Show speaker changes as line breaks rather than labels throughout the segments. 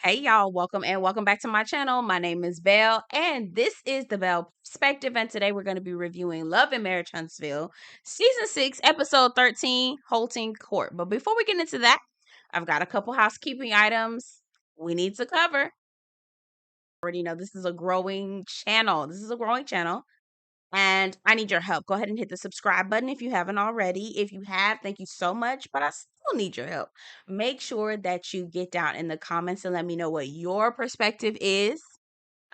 Hey y'all, welcome back to my channel. My name is Belle and this is the Belle Perspective, and today we're going to be reviewing Love and Marriage Huntsville season 6 episode 13, Holt-ing Court. But before we get into that, I've got a couple housekeeping items we need to cover. Already know this is a growing channel. And I need your help. Go ahead and hit the subscribe button if you haven't already. If you have, thank you so much, but I still need your help. Make sure that you get down in the comments and let me know what your perspective is.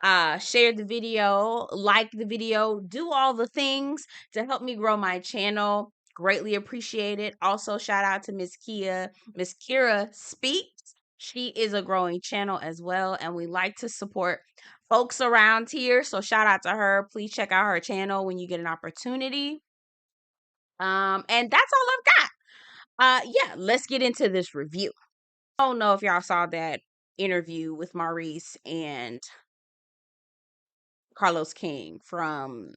Share the video, like the video, do all the things to help me grow my channel. Greatly appreciate it. Also, shout out to Miss Kira Speaks. She is a growing channel as well, and we like to support folks around here. So shout out to her. Please check out her channel when you get an opportunity. And that's all I've got. Yeah, let's get into this review. I don't know if y'all saw that interview with Maurice and Carlos King from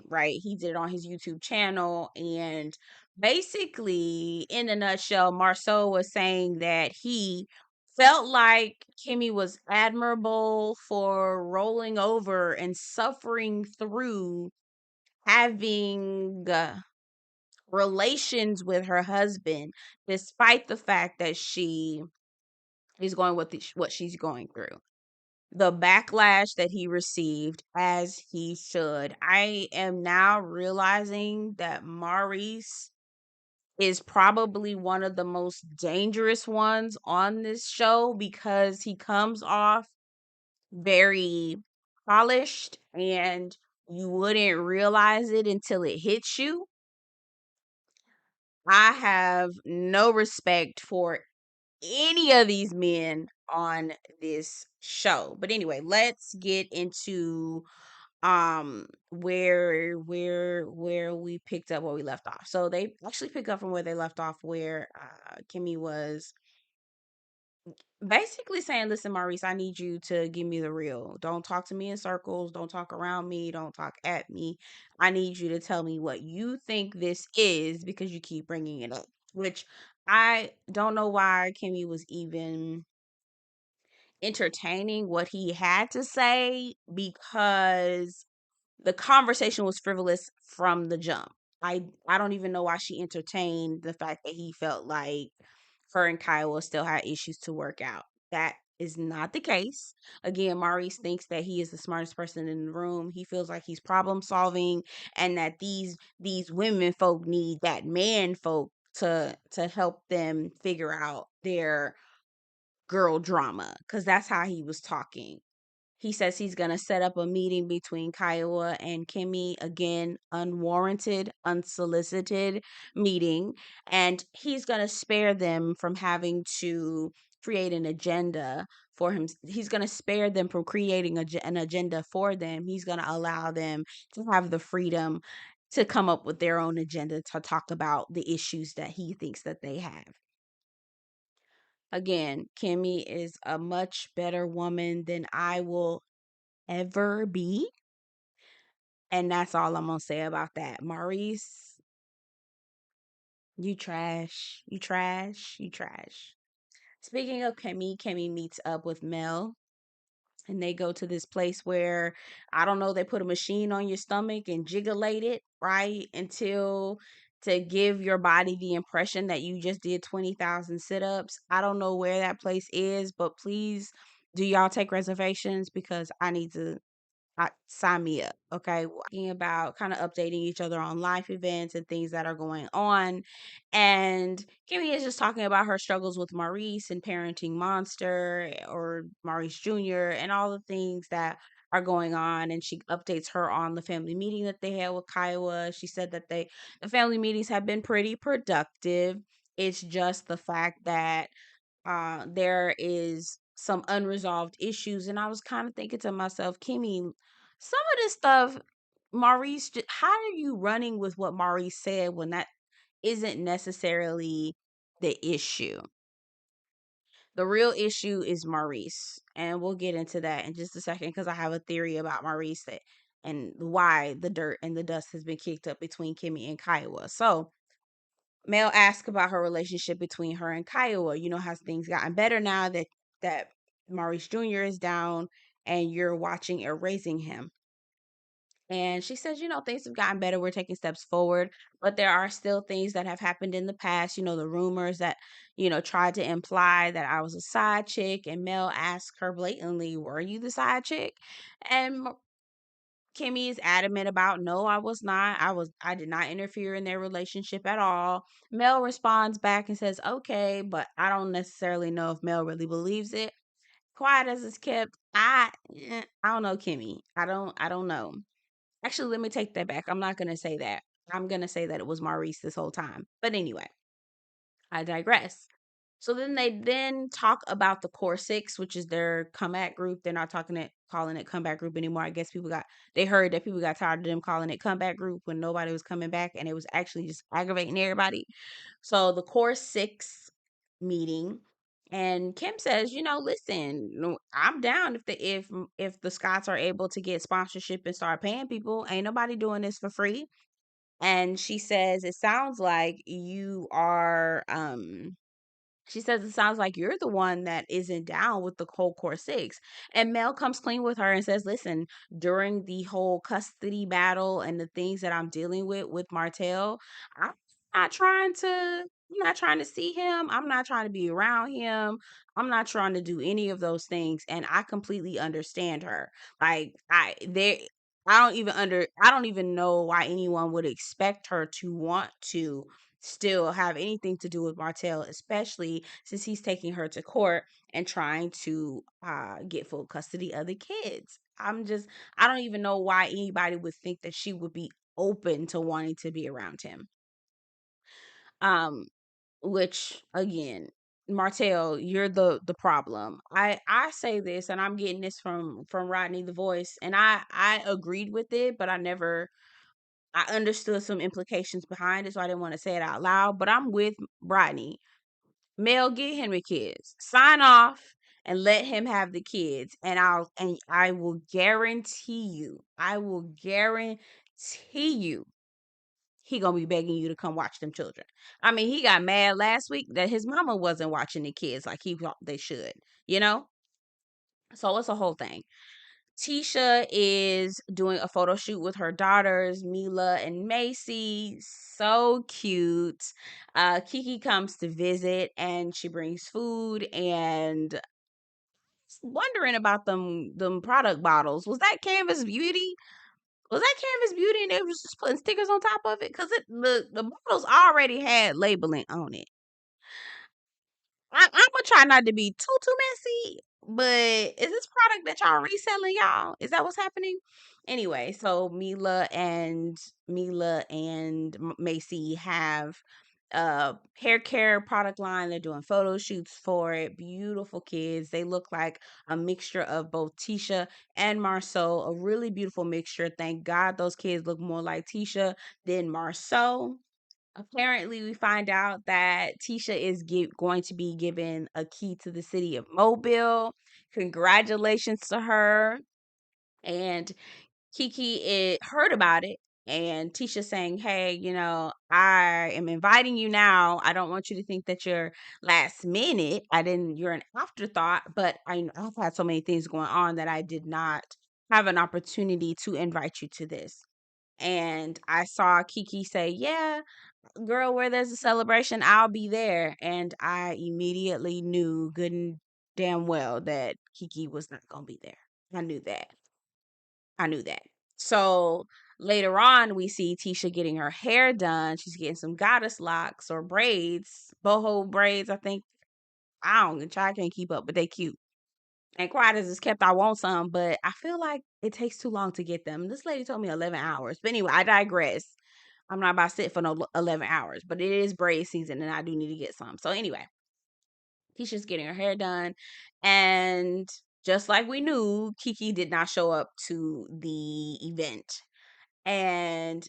right? He did it on his YouTube channel, and basically, in a nutshell, Marceau was saying that he felt like Kimmi was admirable for rolling over and suffering through having relations with her husband, despite the fact that she is going with what she's going through. The backlash that he received, as he should. I am now realizing that Maurice is probably one of the most dangerous ones on this show because he comes off very polished and you wouldn't realize it until it hits you. I have no respect for any of these men on this show. But anyway, let's get into where we picked up where we left off. So they actually pick up from where they left off, where Kimmi was basically saying, listen, Maurice, I need you to give me the real. Don't talk to me in circles, don't talk around me, don't talk at me. I need you to tell me what you think this is, because you keep bringing it up, which I don't know why Kimmi was even entertaining what he had to say, because the conversation was frivolous from the jump. I don't even know why she entertained the fact that he felt like her and Kiuwha still had issues to work out. That is not the case. Again, Maurice thinks that he is the smartest person in the room. He feels like he's problem solving, and that these women folk need that man folk to help them figure out their girl drama, because that's how he was talking. He says he's going to set up a meeting between Kiuwha and Kimmi, again, unwarranted, unsolicited meeting, and he's going to spare them from having to create an agenda for him. He's going to spare them from creating an agenda for them. He's going to allow them to have the freedom to come up with their own agenda to talk about the issues that he thinks that they have. Again, Kimmi is a much better woman than I will ever be. And that's all I'm gonna say about that. Maurice, you trash. You trash. You trash. Speaking of Kimmi meets up with Mel, and they go to this place where, I don't know, they put a machine on your stomach and jigglate it, right? Until to give your body the impression that you just did 20,000 sit-ups. I don't know where that place is, but please do y'all take reservations, because I need to sign me up. Okay. Talking about kind of updating each other on life events and things that are going on. And Kimmi is just talking about her struggles with Maurice and parenting Monster, or Maurice Jr., and all the things that are going on. And she updates her on the family meeting that they had with Kiuwha. She said that the family meetings have been pretty productive. It's just the fact that there is some unresolved issues. And I was kind of thinking to myself, Kimmi, some of this stuff, Maurice, how are you running with what Maurice said when that isn't necessarily the issue? The real issue is Maurice, and we'll get into that in just a second, because I have a theory about Maurice and why the dirt and the dust has been kicked up between Kimmi and Kiuwha. So Mel asked about her relationship between her and Kiuwha. Has things gotten better now that Maurice Jr. is down and you're watching and raising him? And she says, things have gotten better. We're taking steps forward, but there are still things that have happened in the past. The rumors that, tried to imply that I was a side chick. And Mel asked her blatantly, were you the side chick? And Kimmi is adamant about, no, I was not. I did not interfere in their relationship at all. Mel responds back and says, okay, but I don't necessarily know if Mel really believes it. Quiet as it's kept. I don't know, Kimmi. I don't know. Actually, let me take that back. I'm not going to say that. I'm going to say that it was Maurice this whole time. But anyway, I digress. So then they talk about the Core Six, which is their comeback group. They're not calling it comeback group anymore. I guess they heard that people got tired of them calling it comeback group when nobody was coming back, and it was actually just aggravating everybody. So the Core Six meeting, and Kim says, listen, I'm down if the Scots are able to get sponsorship and start paying people. Ain't nobody doing this for free. And she says, it sounds like you are she says it sounds like you're the one that isn't down with the whole Core Six. And Mel comes clean with her and says, listen, during the whole custody battle and the things that I'm dealing with Martell, I'm not trying to see him. I'm not trying to be around him. I'm not trying to do any of those things. And I completely understand her. Like I don't even know why anyone would expect her to want to still have anything to do with Martell, especially since he's taking her to court and trying to get full custody of the kids. I don't even know why anybody would think that she would be open to wanting to be around him. Which again, Martell, you're the problem. I say this, and I'm getting this from Rodney the Voice, and I agreed with it, but I understood some implications behind it, so I didn't want to say it out loud. But I'm with Rodney. Mel, get Henry kids. Sign off and let him have the kids. And I will guarantee you, he gonna be begging you to come watch them children. I mean, he got mad last week that his mama wasn't watching the kids like he thought they should, you know? So it's a whole thing. Tisha is doing a photo shoot with her daughters, Mila and Macy. So cute. Keke comes to visit and she brings food and wondering about them product bottles. Was that Canvas Beauty? Was that Canvas Beauty and they was just putting stickers on top of it? Because the bottles already had labeling on it. I'm gonna try not to be too messy, but is this product that y'all reselling, y'all? Is that what's happening? Anyway, so Mila and Macy have a hair care product line. They're doing photo shoots for it. Beautiful kids. They look like a mixture of both Tisha and Marceau. A really beautiful mixture. Thank God those kids look more like Tisha than Marceau. Apparently, we find out that Tisha is going to be given a key to the city of Mobile. Congratulations to her. And Keke heard about it. And Tisha saying, hey, I am inviting you now. I don't want you to think that you're last minute. You're an afterthought, but I've had so many things going on that I did not have an opportunity to invite you to this. And I saw Keke say, yeah, girl, where there's a celebration, I'll be there. And I immediately knew good and damn well that Keke was not going to be there. I knew that. I knew that. So later on, we see Tisha getting her hair done. She's getting some goddess locks or braids, boho braids, I think. I can't keep up, but they cute. And quiet as it's kept, I want some, but I feel like it takes too long to get them. This lady told me 11 hours. But anyway, I digress. I'm not about to sit for no 11 hours, but it is braid season and I do need to get some. So anyway, Keisha's getting her hair done. And just like we knew, Keke did not show up to the event. And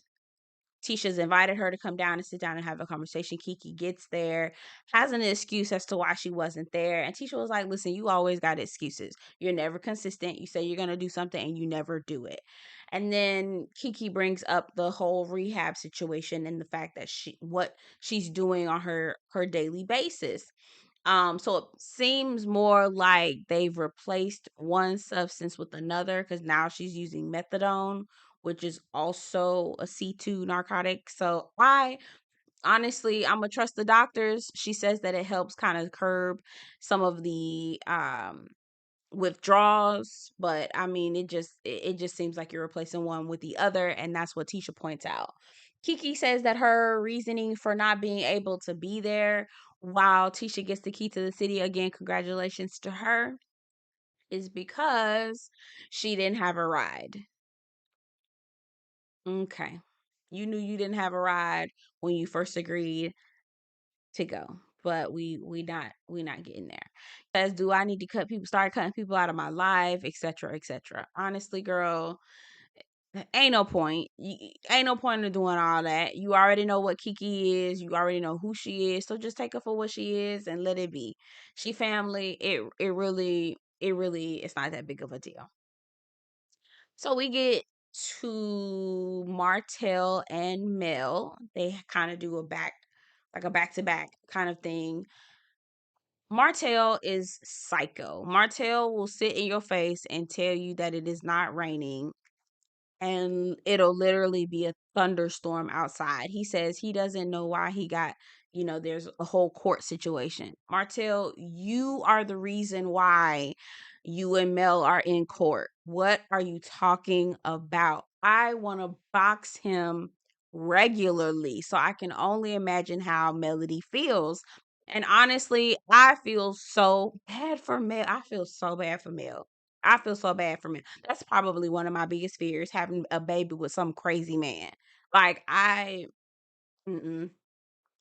Tisha's invited her to come down and sit down and have a conversation. Keke gets there, has an excuse as to why she wasn't there. And Tisha was like, listen, you always got excuses. You're never consistent. You say you're going to do something and you never do it. And then Keke brings up the whole rehab situation and the fact that what she's doing on her daily basis. So it seems more like they've replaced one substance with another because now she's using methadone, which is also a C2 narcotic. So honestly, I'm gonna trust the doctors. She says that it helps kind of curb some of the withdrawals, but I mean, it just seems like you're replacing one with the other, and that's what Tisha points out. Keke says that her reasoning for not being able to be there while Tisha gets the key to the city again, congratulations to her, is because she didn't have a ride. Okay. You knew you didn't have a ride when you first agreed to go. But we not getting there. Says, do I need to start cutting people out of my life, etc., etc. Honestly, girl, ain't no point. Ain't no point in doing all that. You already know what Keke is. You already know who she is. So just take her for what she is and let it be. She family. It really it's not that big of a deal. So we get to Martell and Mel. They kind of do a back to back kind of thing. Martell is psycho. Martell will sit in your face and tell you that it is not raining, and it'll literally be a thunderstorm outside. He says he doesn't know why he got, there's a whole court situation. Martell, you are the reason why you and Mel are in court. What are you talking about? I want to box him regularly, so I can only imagine how Melody feels. And honestly, I feel so bad for Mel. I feel so bad for Mel. I feel so bad for me. That's probably one of my biggest fears, having a baby with some crazy man. Like mm-mm,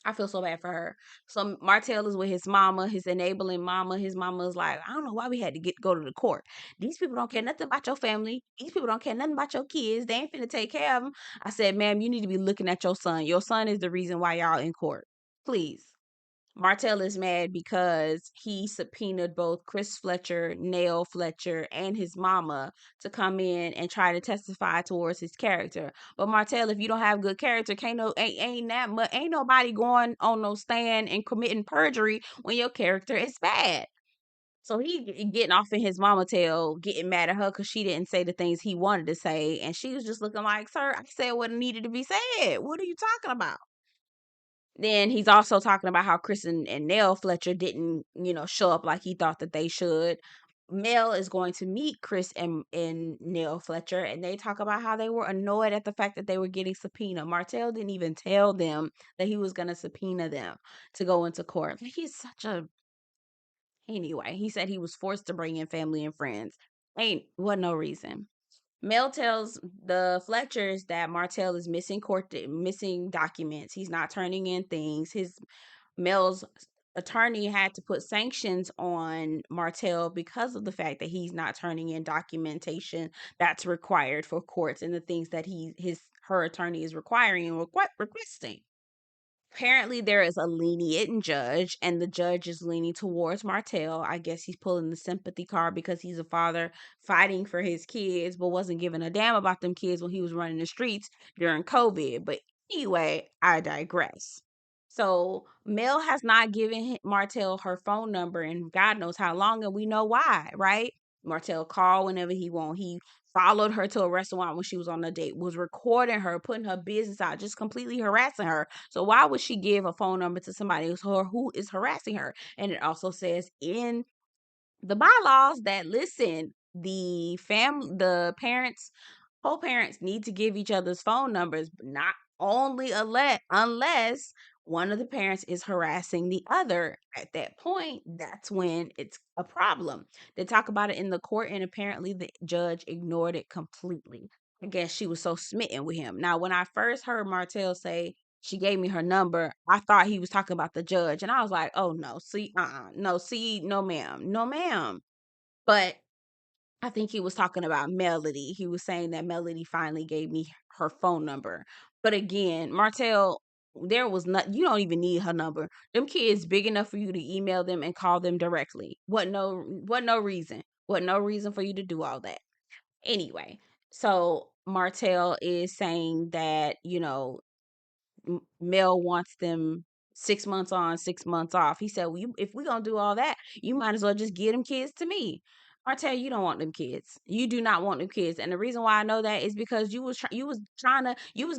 I feel so bad for her. So Martell is with his mama, his enabling mama. His mama's like, I don't know why we had to go to the court. These people don't care nothing about your family. These people don't care nothing about your kids. They ain't finna take care of them. I said, ma'am, you need to be looking at your son. Your son is the reason why y'all in court. Please. Martell is mad because he subpoenaed both Chris Fletcher, Nell Fletcher, and his mama to come in and try to testify towards his character. But Martell, if you don't have good character, ain't nobody going on no stand and committing perjury when your character is bad. So he getting off in his mama tail, getting mad at her because she didn't say the things he wanted to say, and she was just looking like, "Sir, I said what needed to be said. What are you talking about?" Then he's also talking about how Chris and Nell Fletcher didn't, show up like he thought that they should. Mel is going to meet Chris and Nell Fletcher, and they talk about how they were annoyed at the fact that they were getting subpoenaed. Martell didn't even tell them that he was going to subpoena them to go into court. Like, he's such a anyway. He said he was forced to bring in family and friends. Wasn't no reason. Mel tells the Fletchers that Martell is missing documents. He's not turning in things. Mel's attorney had to put sanctions on Martell because of the fact that he's not turning in documentation that's required for courts and the things that her attorney is requiring and requesting. Apparently there is a lenient judge, and the judge is leaning towards Martell. I guess he's pulling the sympathy card because he's a father fighting for his kids, but wasn't giving a damn about them kids when he was running the streets during COVID. But anyway, I digress. So Mel has not given Martell her phone number and God knows how long, and we know why, right? Martell called whenever he want. He followed her to a restaurant when she was on a date, was recording her, putting her business out, just completely harassing her. So why would she give a phone number to somebody who is harassing her? And it also says in the bylaws that, listen, the parents, co-parents need to give each other's phone numbers, but not only unless one of the parents is harassing the other. At that point, that's when it's a problem. They talk about it in the court, and apparently the judge ignored it completely. I guess she was so smitten with him. Now, when I first heard Martell say she gave me her number, I thought he was talking about the judge, and I was like, oh no, see, no, see, no ma'am, no ma'am. But I think he was talking about Melody. He was saying that Melody finally gave me her phone number. But again, Martell, there was not, you don't even need her number. Them kids big enough for you to email them and call them directly. What no reason. What no reason for you to do all that. Anyway, so Martell is saying that, Mel wants them 6 months on, 6 months off. He said, well, if we're going to do all that, you might as well just give them kids to me. Martell, you don't want them kids. You do not want them kids. And the reason why I know that is because you was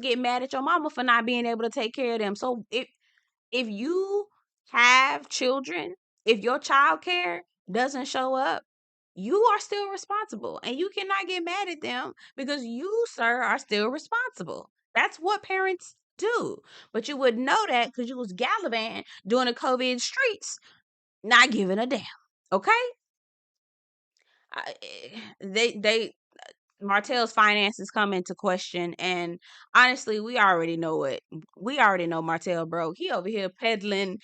getting mad at your mama for not being able to take care of them. So if you have children, if your child care doesn't show up, you are still responsible, and you cannot get mad at them because you, sir, are still responsible. That's what parents do. But you would know that because you was gallivanting during the COVID streets, not giving a damn. Okay? They Martell's finances come into question, and honestly, we already know it. We already know Martell broke. He over here peddling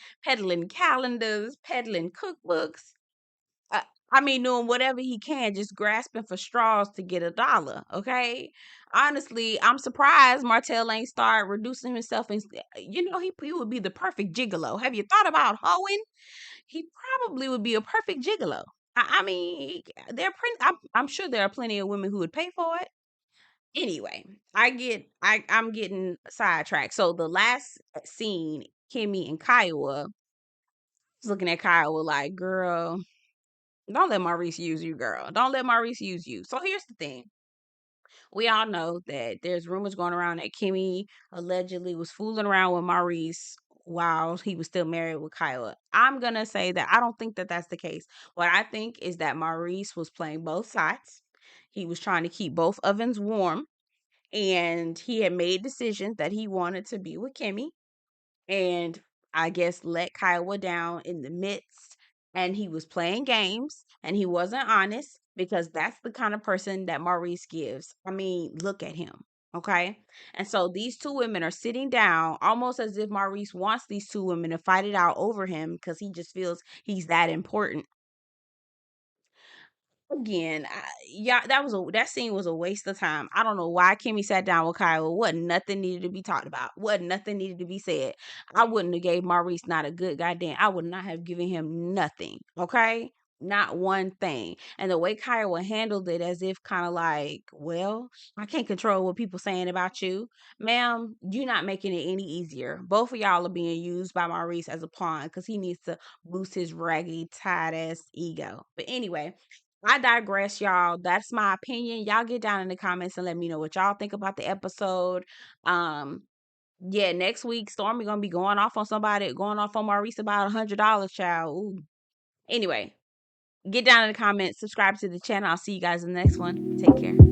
calendars, peddling cookbooks. I, I mean, doing whatever he can, just grasping for straws to get $1. Okay, honestly, I'm surprised Martell ain't start reducing himself. And he would be the perfect gigolo. Have you thought about hoeing? He probably would be a perfect gigolo. I mean, I'm sure there are plenty of women who would pay for it. Anyway, I'm getting sidetracked. So the last scene, Kimmi and Kiuwha was looking at Kiuwha like, girl, don't let Maurice use you, girl. Don't let Maurice use you. So here's the thing. We all know that there's rumors going around that Kimmi allegedly was fooling around with Maurice while he was still married with Kiuwha. I'm going to say that I don't think that that's the case. What I think is that Maurice was playing both sides. He was trying to keep both ovens warm, and he had made decisions that he wanted to be with Kimmi, and I guess let Kiuwha down in the midst. And he was playing games, and he wasn't honest, because that's the kind of person that Maurice gives. I mean, look at him. Okay. And so these two women are sitting down almost as if Maurice wants these two women to fight it out over him because he just feels he's that important. Again, yeah, that scene was a waste of time. I don't know why Kimmi sat down with Kyle. Wasn't nothing needed to be talked about. Wasn't nothing needed to be said. I wouldn't have gave Maurice not a good goddamn. I would not have given him nothing. Okay, not one thing. And the way Kyle handled it, as if kind of like, well, I can't control what people saying about you, ma'am. You're not making it any easier. Both of y'all are being used by Maurice as a pawn because he needs to boost his raggy, tight ass ego. But anyway. I digress, y'all. That's my opinion. Y'all get down in the comments and let me know what y'all think about the episode. Um, yeah, next week Stormy gonna be going off on Maurice about $100, child. Ooh. Anyway, get down in the comments, subscribe to the channel. I'll see you guys in the next one. Take care.